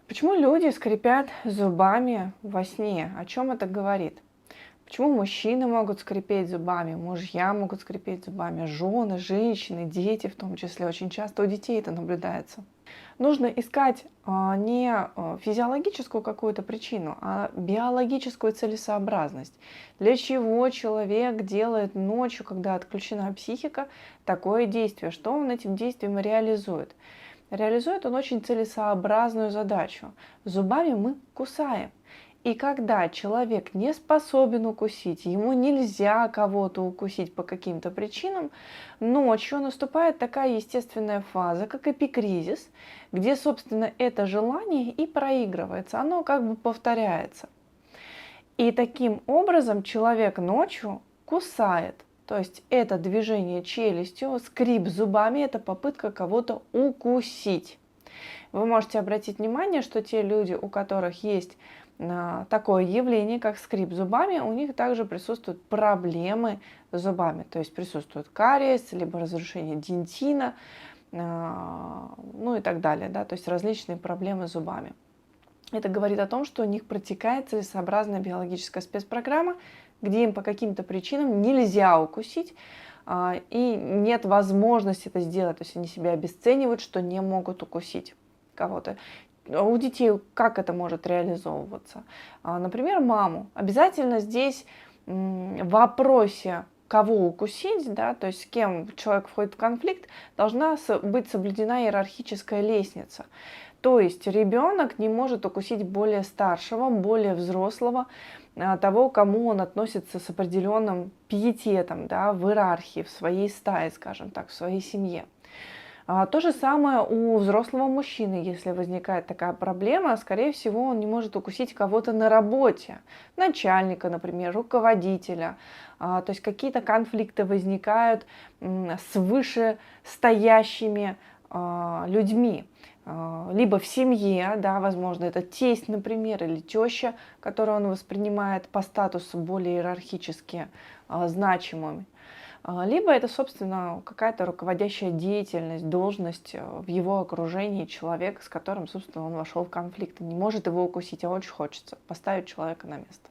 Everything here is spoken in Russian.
Почему люди скрипят зубами во сне? О чем это говорит? Почему мужчины могут скрипеть зубами, мужья могут скрипеть зубами, жены, женщины, дети в том числе. Очень часто у детей это наблюдается. Нужно искать не физиологическую какую-то причину, а биологическую целесообразность. Для чего человек делает ночью, когда отключена психика, такое действие? Что он этим действием реализует? Реализует он очень целесообразную задачу. Зубами мы кусаем. И когда человек не способен укусить, ему нельзя кого-то укусить по каким-то причинам, ночью наступает такая естественная фаза, как эпикризис, где, собственно, это желание и проигрывается, оно как бы повторяется. И таким образом человек ночью кусает. То есть это движение челюстью, скрип зубами, это попытка кого-то укусить. Вы можете обратить внимание, что те люди, у которых есть такое явление, как скрип зубами, у них также присутствуют проблемы с зубами. То есть присутствует кариес, либо разрушение дентина, ну и так далее. Да? То есть различные проблемы с зубами. Это говорит о том, что у них протекает целесообразная биологическая спецпрограмма, где им по каким-то причинам нельзя укусить, и нет возможности это сделать. То есть они себя обесценивают, что не могут укусить кого-то. У детей как это может реализовываться? Например, маму. Обязательно здесь в вопросе, кого укусить, да, то есть с кем человек входит в конфликт, должна быть соблюдена иерархическая лестница. То есть ребенок не может укусить более старшего, более взрослого, того, кому он относится с определенным пиететом, да, в иерархии, в своей стае, скажем так, в своей семье. То же самое у взрослого мужчины, если возникает такая проблема, скорее всего, он не может укусить кого-то на работе, начальника, например, руководителя. То есть какие-то конфликты возникают с вышестоящими людьми. Либо в семье, да, возможно, это тесть, например, или теща, которую он воспринимает по статусу более иерархически значимыми. Либо это, собственно, какая-то руководящая деятельность, должность в его окружении, человек, с которым, собственно, он вошел в конфликт. Не может его укусить, а очень хочется поставить человека на место.